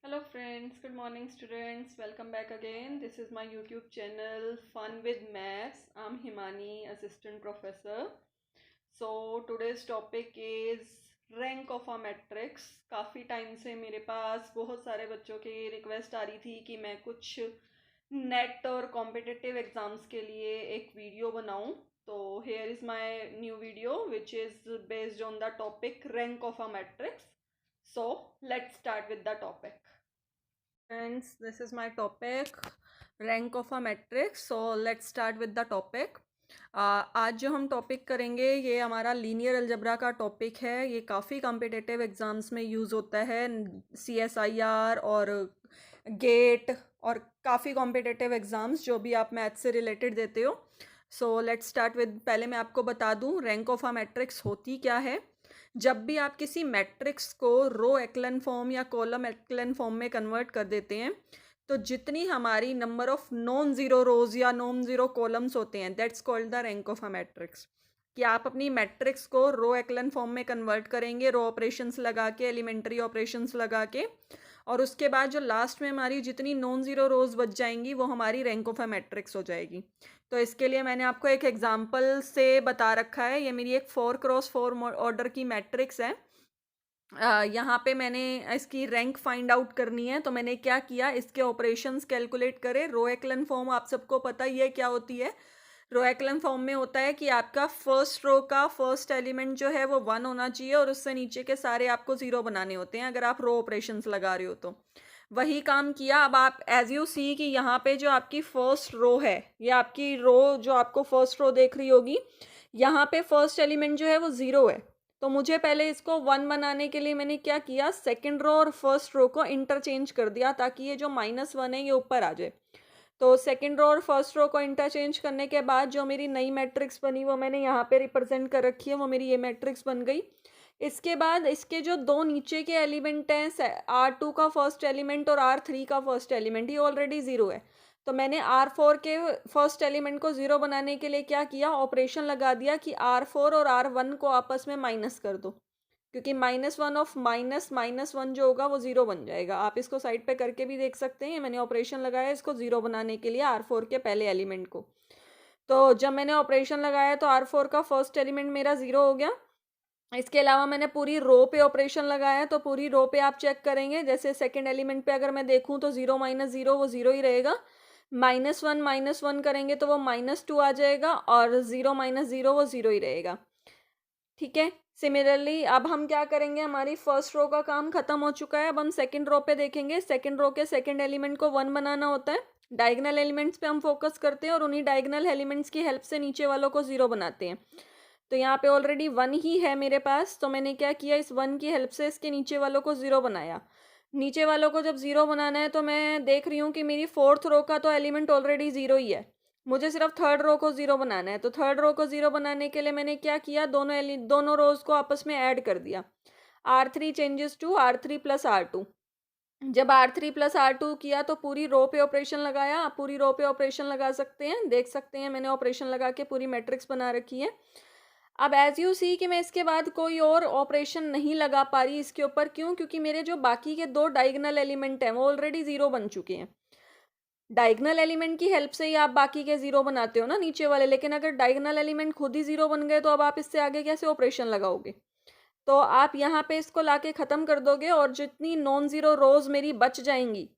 Hello friends, good morning students. Welcome back again. This is my YouTube channel Fun with Maths. I'm Himani, assistant professor. So today's topic is rank of a matrix. काफ़ी time से मेरे पास बहुत सारे बच्चों की request आ रही थी कि मैं कुछ नेट और कॉम्पिटिटिव एग्जाम्स के लिए एक वीडियो बनाऊं. तो here is my new video which is based on the topic rank of a matrix. So let's start with the topic. Friends, this is my topic rank of a matrix. So let's start with the topic. आज जो हम topic करेंगे ये हमारा linear algebra का topic है. ये काफ़ी कॉम्पिटिटिव एग्जाम्स में यूज़ होता है, CSIR और गेट और काफ़ी कॉम्पिटिटिव एग्ज़ाम्स जो भी आप मैथ से रिलेटेड देते हो. सो लेट्स स्टार्ट विद, पहले मैं आपको बता दूं रैंक ऑफ अ मैट्रिक्स होती क्या है. जब भी आप किसी मैट्रिक्स को रो एक्लन फॉर्म या कॉलम एक्लन फॉर्म में कन्वर्ट कर देते हैं तो जितनी हमारी नंबर ऑफ नॉन ज़ीरो रोज या नॉन ज़ीरो कॉलम्स होते हैं that's called the rank of a matrix. कि आप अपनी मैट्रिक्स को रो एक्लन फॉर्म में कन्वर्ट करेंगे रो ऑपरेशंस लगा के, एलिमेंट्री ऑपरेशंस लगा के, और उसके बाद जो लास्ट में हमारी जितनी नॉन ज़ीरो रोज बच जाएंगी वो हमारी रैंक ऑफ अ मैट्रिक्स हो जाएगी. तो इसके लिए मैंने आपको एक एग्जांपल से बता रखा है. ये मेरी एक 4x4 ऑर्डर की मैट्रिक्स है. यहाँ पे मैंने इसकी रैंक फाइंड आउट करनी है तो मैंने क्या किया, इसके ऑपरेशंस कैलकुलेट करे. रो एक्लन फॉर्म आप सबको पता ही है क्या होती है. रो एक्लन फॉर्म में होता है कि आपका फर्स्ट रो का फर्स्ट एलिमेंट जो है वो 1 होना चाहिए और उससे नीचे के सारे आपको 0 बनाने होते हैं अगर आप रो ऑपरेशंस लगा रहे हो तो. वही काम किया. अब आप एज यू सी कि यहाँ पे जो आपकी फर्स्ट रो है, ये आपकी रो जो आपको फर्स्ट रो देख रही होगी, यहाँ पे फर्स्ट एलिमेंट जो है वो 0 है. तो मुझे पहले इसको 1 बनाने के लिए मैंने क्या किया, सेकेंड रो और फर्स्ट रो को इंटरचेंज कर दिया ताकि ये जो -1 है ये ऊपर आ जाए. तो सेकेंड रो और फर्स्ट रो को इंटरचेंज करने के बाद जो मेरी नई मैट्रिक्स बनी वो मैंने यहाँ पे रिप्रेजेंट कर रखी है, वो मेरी ये मैट्रिक्स बन गई. इसके बाद इसके जो दो नीचे के एलिमेंट हैं, R2 का फर्स्ट एलिमेंट और R3 का फर्स्ट एलिमेंट, ये ऑलरेडी 0 है. तो मैंने R4 के फर्स्ट एलिमेंट को 0 बनाने के लिए क्या किया, ऑपरेशन लगा दिया कि R4 और R1 को आपस में माइनस कर दो, क्योंकि -1 ऑफ -1 जो होगा वो 0 बन जाएगा. आप इसको साइड पे करके भी देख सकते हैं. मैंने ऑपरेशन लगाया इसको 0 बनाने के लिए R4 के पहले एलिमेंट को. तो जब मैंने ऑपरेशन लगाया तो R4 का फर्स्ट एलिमेंट मेरा 0 हो गया. इसके अलावा मैंने पूरी रो पे ऑपरेशन लगाया. तो पूरी रो पे आप चेक करेंगे, जैसे सेकंड एलिमेंट पे अगर मैं देखूं तो 0 - 0 वो 0 ही रहेगा. -1 करेंगे तो वो -2 आ जाएगा और 0 - 0 वो 0 ही रहेगा. ठीक है. सिमिलरली अब हम क्या करेंगे, हमारी फर्स्ट रो का काम खत्म हो चुका है. अब हम सेकंड रो पे देखेंगे. सेकंड रो के सेकंड एलिमेंट को 1 बनाना होता है. डायगोनल एलिमेंट्स पे हम फोकस करते हैं और उन्हीं डायगोनल एलिमेंट्स की हेल्प से नीचे वालों को 0 बनाते हैं. तो यहाँ पे ऑलरेडी 1 ही है मेरे पास, तो मैंने क्या किया, इस 1 की हेल्प से इसके नीचे वालों को 0 बनाया. नीचे वालों को जब 0 बनाना है तो मैं देख रही हूँ कि मेरी फोर्थ रो का तो एलिमेंट ऑलरेडी 0 ही है. मुझे सिर्फ थर्ड रो को 0 बनाना है. तो थर्ड रो को 0 बनाने के लिए मैंने क्या किया, दोनों रोज को आपस में ऐड कर दिया. R3 changes to R3 + R2. जब R3 + R2 किया तो पूरी रो पे ऑपरेशन लगाया. आप पूरी रो पे ऑपरेशन लगा सकते हैं, देख सकते हैं मैंने ऑपरेशन लगा के पूरी मैट्रिक्स बना रखी है. अब एज यू सी कि मैं इसके बाद कोई और ऑपरेशन नहीं लगा पा रही इसके ऊपर. क्यों? क्योंकि मेरे जो बाकी के दो डायगोनल एलिमेंट हैं वो ऑलरेडी 0 बन चुके हैं. डायगोनल एलिमेंट की हेल्प से ही आप बाकी के 0 बनाते हो ना नीचे वाले, लेकिन अगर डायगोनल एलिमेंट खुद ही 0 बन गए तो अब आप इससे आगे कैसे ऑपरेशन लगाओगे. तो आप यहाँ पे इसको लाके ख़त्म कर दोगे और जितनी नॉन ज़ीरो रोज मेरी बच जाएंगी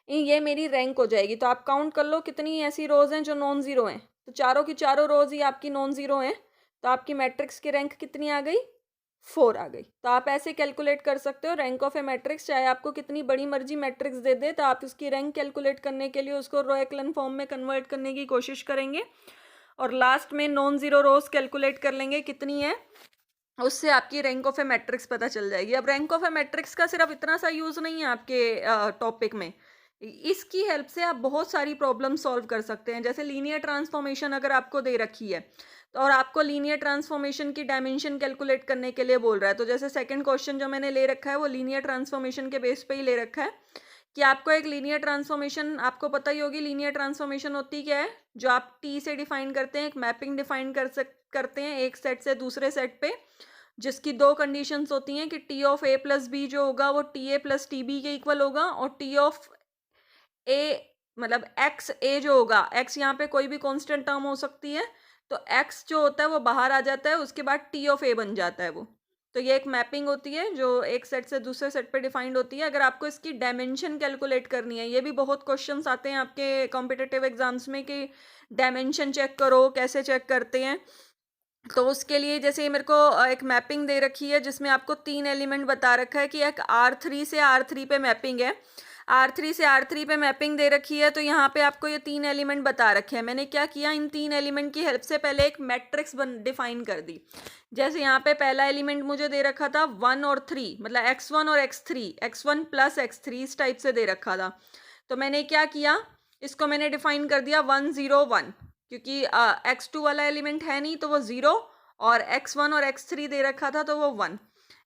ये मेरी रैंक हो जाएगी. तो आप काउंट कर लो कितनी ऐसी रोज हैं जो नॉन ज़ीरो हैं. तो चारों की चारों रोज ही आपकी नॉन ज़ीरो हैं. तो आपकी मैट्रिक्स की रैंक कितनी आ गई, 4 आ गई. तो आप ऐसे कैलकुलेट कर सकते हो रैंक ऑफ ए मैट्रिक्स. चाहे आपको कितनी बड़ी मर्जी मैट्रिक्स दे दे तो आप उसकी रैंक कैलकुलेट करने के लिए उसको रो एक्लन फॉर्म में कन्वर्ट करने की कोशिश करेंगे और लास्ट में नॉन ज़ीरो रोज कैलकुलेट कर लेंगे कितनी है, उससे आपकी रैंक ऑफ ए मैट्रिक्स पता चल जाएगी. अब रैंक ऑफ ए मैट्रिक्स का सिर्फ इतना सा यूज़ नहीं है आपके टॉपिक में. इसकी हेल्प से आप बहुत सारी प्रॉब्लम सॉल्व कर सकते हैं. जैसे लीनियर ट्रांसफॉर्मेशन अगर आपको दे रखी है तो और आपको लीनियर ट्रांसफॉर्मेशन की डायमेंशन कैलकुलेट करने के लिए बोल रहा है, तो जैसे सेकंड क्वेश्चन जो मैंने ले रखा है वो लीनियर ट्रांसफॉर्मेशन के बेस पे ही ले रखा है कि आपको एक लीनियर ट्रांसफॉर्मेशन, आपको पता ही होगी लीनियर ट्रांसफॉर्मेशन होती क्या है. जो आप टी से डिफाइन करते हैं, एक मैपिंग डिफाइन करते हैं एक सेट से दूसरे सेट पे. जिसकी दो कंडीशंस होती हैं कि T of A plus B जो होगा वो T A plus T B के इक्वल होगा, और टी ऑफ ए मतलब एक्स ए जो होगा, एक्स यहाँ पे कोई भी कांस्टेंट टर्म हो सकती है, तो एक्स जो होता है वो बाहर आ जाता है, उसके बाद टी ऑफ ए बन जाता है वो। तो ये एक मैपिंग होती है जो एक सेट से दूसरे सेट पे डिफाइंड होती है। अगर आपको इसकी डायमेंशन कैलकुलेट करनी है, ये भी बहुत क्वेश्चंस आते हैं आपके कॉम्पिटिटिव एग्जाम्स में कि डायमेंशन चेक करो, कैसे चेक करते हैं। तो उसके लिए जैसे मेरे को एक मैपिंग दे रखी है जिसमें आपको 3 एलिमेंट बता रखा है कि एक R3 से R3 पे मैपिंग है, R3 से R3 पे मैपिंग दे रखी है। तो यहाँ पे आपको ये 3 एलिमेंट बता रखे हैं। मैंने क्या किया, इन 3 एलिमेंट की हेल्प से पहले एक मैट्रिक्स डिफाइन कर दी। जैसे यहाँ पे पहला एलिमेंट मुझे दे रखा था 1 और 3, मतलब x1 और x3, x1 प्लस x3 इस टाइप से दे रखा था। तो मैंने क्या किया, इसको मैंने डिफाइन कर दिया 1 0 1, क्योंकि x2 वाला एलिमेंट है नहीं तो वो 0, और x1 और x3 दे रखा था तो वो 1।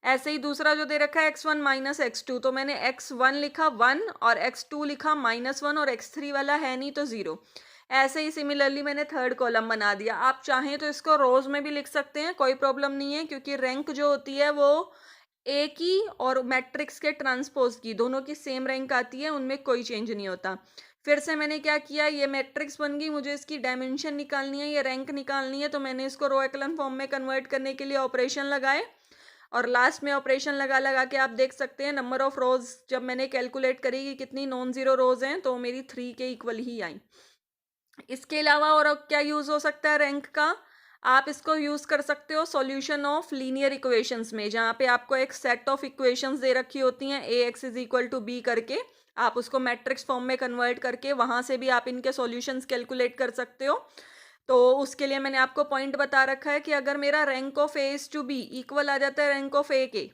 ऐसे ही दूसरा जो दे रखा है x1 माइनस x2, तो मैंने x1 लिखा 1 और x2 लिखा -1, और x3 वाला है नहीं तो 0। ऐसे ही सिमिलरली मैंने थर्ड कॉलम बना दिया। आप चाहें तो इसको रोज में भी लिख सकते हैं, कोई प्रॉब्लम नहीं है, क्योंकि रैंक जो होती है वो ए की और मैट्रिक्स के ट्रांसपोज की दोनों की सेम रैंक आती है, उनमें कोई चेंज नहीं होता। फिर से मैंने क्या किया, ये मैट्रिक्स बन गई, मुझे इसकी डायमेंशन निकालनी है, ये रैंक निकालनी है, तो मैंने इसको रो एक्लन फॉर्म में कन्वर्ट करने के लिए ऑपरेशन लगाए, और लास्ट में ऑपरेशन लगा लगा के आप देख सकते हैं नंबर ऑफ रोज जब मैंने कैलकुलेट करी कि कितनी नॉन जीरो रोज हैं, तो मेरी 3 के इक्वल ही आई। इसके अलावा और क्या यूज हो सकता है रैंक का, आप इसको यूज कर सकते हो सॉल्यूशन ऑफ लीनियर इक्वेशंस में, जहाँ पे आपको एक सेट ऑफ इक्वेशंस दे रखी होती हैं A X is equal to B करके, आप उसको मैट्रिक्स फॉर्म में कन्वर्ट करके वहां से भी आप इनके सॉल्यूशंस कैलकुलेट कर सकते हो। तो उसके लिए मैंने आपको पॉइंट बता रखा है कि अगर मेरा rank of A is to B equal आ जाता है रैंक ऑफ ए के,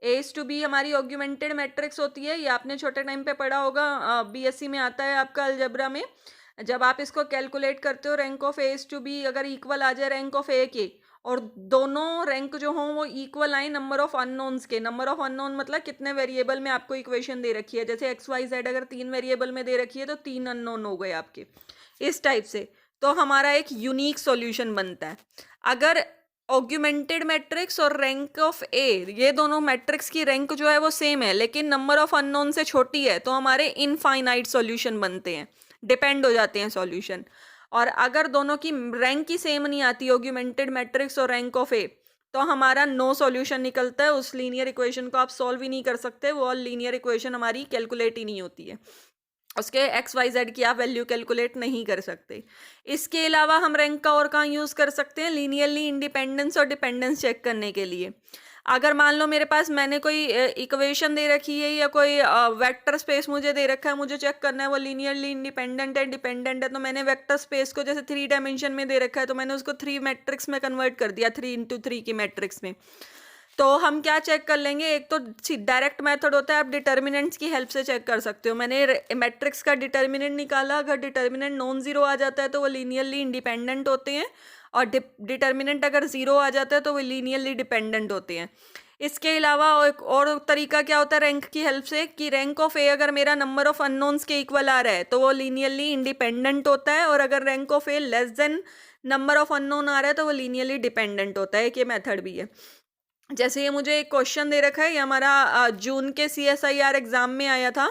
ए इज टू बी हमारी ऑग्यूमेंटेड मैट्रिक्स होती है, ये आपने छोटे टाइम पे पढ़ा होगा, बीएससी में आता है आपका अलजेब्रा में। जब आप इसको कैलकुलेट करते हो rank of A is to B अगर इक्वल आ जाए रैंक ऑफ ए के, और दोनों रैंक जो हों वो इक्वल आए नंबर ऑफ अननोन्स के, नंबर ऑफ अननोन मतलब कितने वेरिएबल में आपको इक्वेशन दे रखी है, जैसे एक्स वाई जेड अगर 3 वेरिएबल में दे रखी है तो 3 अननोन हो गए आपके, इस टाइप से, तो हमारा एक यूनिक सॉल्यूशन बनता है। अगर ऑग्यूमेंटेड मैट्रिक्स और रैंक ऑफ ए, ये दोनों मैट्रिक्स की रैंक जो है वो सेम है लेकिन नंबर ऑफ अननोन से छोटी है, तो हमारे इनफाइनाइट सॉल्यूशन बनते हैं, डिपेंड हो जाते हैं सॉल्यूशन। और अगर दोनों की रैंक ही सेम नहीं आती ऑग्यूमेंटेड मैट्रिक्स और रैंक ऑफ ए, तो हमारा नो सॉल्यूशन निकलता है, उस लीनियर इक्वेशन को आप सॉल्व ही नहीं कर सकते, वो लीनियर इक्वेशन हमारी कैलकुलेट ही नहीं होती है, उसके एक्स वाई जेड की आप वैल्यू कैलकुलेट नहीं कर सकते। इसके अलावा हम रैंक का और कहाँ यूज़ कर सकते हैं, लीनियरली इंडिपेंडेंस और डिपेंडेंस चेक करने के लिए। अगर मान लो मेरे पास मैंने कोई इक्वेशन दे रखी है या कोई वेक्टर स्पेस मुझे दे रखा है, मुझे चेक करना है वो लीनियरली इंडिपेंडेंट है डिपेंडेंट है, तो मैंने वेक्टर स्पेस को जैसे 3 डायमेंशन में दे रखा है तो मैंने उसको 3 मैट्रिक्स में कन्वर्ट कर दिया, 3x3 की मैट्रिक्स में। तो हम क्या चेक कर लेंगे, एक तो डायरेक्ट मेथड होता है, आप डिटर्मिनेंट्स की हेल्प से चेक कर सकते हो। मैंने मैट्रिक्स का डिटर्मिनेंट निकाला, अगर डिटर्मिनेंट नॉन जीरो आ जाता है तो वो लीनियरली इंडिपेंडेंट होते हैं, और डिटर्मिनेंट अगर जीरो आ जाता है तो वो लीनियरली डिपेंडेंट होते हैं। इसके अलावा एक और तरीका क्या होता है रैंक की हेल्प से, कि रैंक ऑफ ए अगर मेरा नंबर ऑफ अननोन्स के इक्वल आ रहा है तो वो लीनियरली इंडिपेंडेंट होता है, और अगर rank of A less than number of unknown आ रहा है तो वो लीनियरली डिपेंडेंट होता है। एक ये मेथड भी है। जैसे ये मुझे एक क्वेश्चन दे रखा है, ये हमारा जून के CSIR एग्जाम में आया था,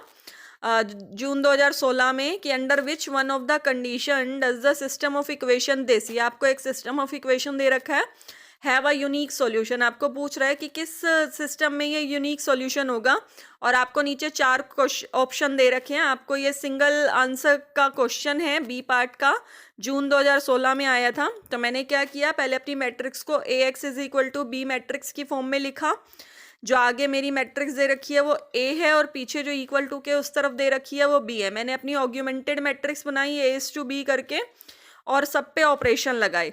जून 2016 में, कि under which one of the condition does the system of equation this, ये आपको एक सिस्टम ऑफ इक्वेशन दे रखा है, हैव अ यूनिक सॉल्यूशन, आपको पूछ रहा है कि किस सिस्टम में ये यूनिक सॉल्यूशन होगा, और आपको नीचे 4 ऑप्शन दे रखे हैं। आपको ये सिंगल आंसर का क्वेश्चन है, बी पार्ट का, जून 2016 में आया था। तो मैंने क्या किया, पहले अपनी मैट्रिक्स को AX is equal to B matrix की फॉर्म में लिखा, जो आगे मेरी मैट्रिक्स दे रखी है वो A है, और पीछे जो इक्वल टू के उस तरफ दे रखी है वो B है। मैंने अपनी ऑग्यूमेंटेड मैट्रिक्स बनाई A इज टू B करके, और सब पे ऑपरेशन लगाए,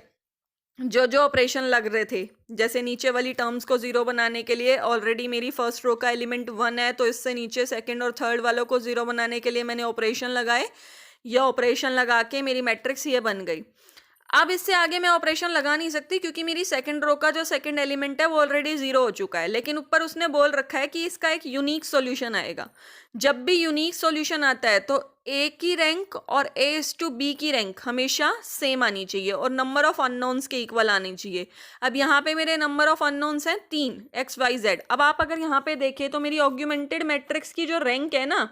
जो जो ऑपरेशन लग रहे थे। जैसे नीचे वाली टर्म्स को 0 बनाने के लिए ऑलरेडी मेरी फर्स्ट रो का एलिमेंट 1 है, तो इससे नीचे सेकंड और थर्ड वालों को 0 बनाने के लिए मैंने ऑपरेशन लगाए। यह ऑपरेशन लगा के मेरी मैट्रिक्स ये बन गई। अब इससे आगे मैं ऑपरेशन लगा नहीं सकती क्योंकि मेरी सेकंड रो का जो सेकंड एलिमेंट है वो ऑलरेडी 0 हो चुका है, लेकिन ऊपर उसने बोल रखा है कि इसका एक यूनिक सॉल्यूशन आएगा। जब भी यूनिक सॉल्यूशन आता है तो ए की रैंक और A/B की रैंक हमेशा सेम आनी चाहिए और नंबर ऑफ अननोन्स के इक्वल आनी चाहिए। अब यहाँ पे मेरे नंबर ऑफ अननोन्स हैं 3 XYZ। अब आप अगर यहाँ पे देखें तो मेरी ऑग्यूमेंटेड मैट्रिक्स की जो रैंक है ना,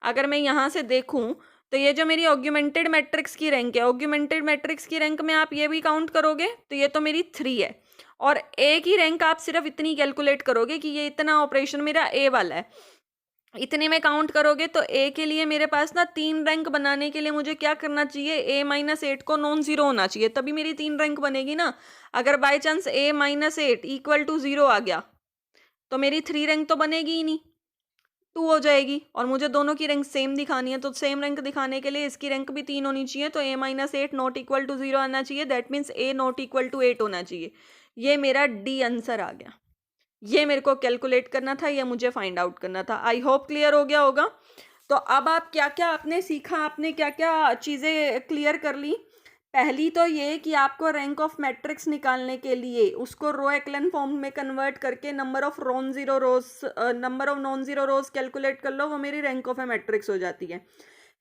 अगर मैं यहाँ से देखूँ तो ये जो मेरी ऑग्यूमेंटेड मैट्रिक्स की रैंक है, ऑग्यूमेंटेड मैट्रिक्स की रैंक में आप ये भी काउंट करोगे तो ये तो मेरी 3 है, और ए की रैंक आप सिर्फ इतनी कैलकुलेट करोगे कि ये इतना ऑपरेशन मेरा ए वाला है, इतने में काउंट करोगे तो ए के लिए मेरे पास ना 3 रैंक बनाने के लिए मुझे क्या करना चाहिए, A-8 को नॉन जीरो होना चाहिए, तभी मेरी 3 रैंक बनेगी ना। अगर by chance A-8 equal to 0 आ गया तो मेरी 3 रैंक तो बनेगी ही नहीं, 2 हो जाएगी, और मुझे दोनों की रैंक सेम दिखानी है, तो सेम रैंक दिखाने के लिए इसकी रैंक भी 3 होनी चाहिए, तो A-8 नॉट इक्वल टू 0 आना चाहिए, that means A not equal to 8 होना चाहिए। ये मेरा डी आंसर आ गया। ये मेरे को कैलकुलेट करना था, ये मुझे फाइंड आउट करना था। आई होप क्लियर हो गया होगा। तो अब आप क्या क्या आपने सीखा, आपने क्या क्या चीज़ें क्लियर कर ली। पहली तो ये कि आपको रैंक ऑफ मैट्रिक्स निकालने के लिए उसको रो एक्लन फॉर्म में कन्वर्ट करके number of non zero rose calculate कर लो, वो मेरी रैंक ऑफ ए मैट्रिक्स हो जाती है।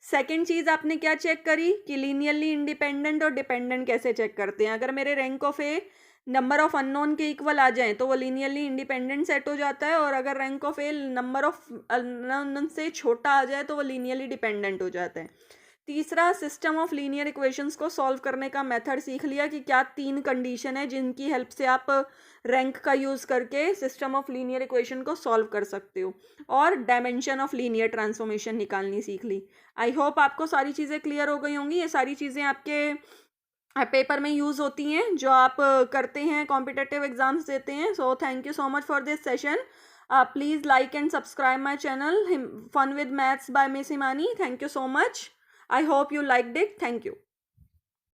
सेकंड चीज़ आपने क्या चेक करी कि लीनियरली इंडिपेंडेंट और डिपेंडेंट कैसे चेक करते हैं। अगर मेरे rank of A number of unknown के इक्वल आ जाए तो वो लीनियरली इंडिपेंडेंट सेट हो जाता है, और अगर rank of A number of unknown से छोटा आ जाए तो वो लीनियरली डिपेंडेंट हो जाता है। तीसरा, सिस्टम ऑफ लीनियर इक्वेशंस को सॉल्व करने का मेथड सीख लिया कि क्या 3 कंडीशन है जिनकी हेल्प से आप रैंक का यूज़ करके सिस्टम ऑफ लीनियर इक्वेशन को सॉल्व कर सकते हो, और डायमेंशन ऑफ लीनियर ट्रांसफॉर्मेशन निकालनी सीख ली। आई होप आपको सारी चीज़ें क्लियर हो गई होंगी। ये सारी चीज़ें आपके पेपर में यूज़ होती हैं जो आप करते हैं, कॉम्पिटिटिव एग्जाम्स देते हैं। So thank you so much for this session. Please like and subscribe my channel fun with maths by miss Himani. Thank you so much. I hope you liked it. Thank you.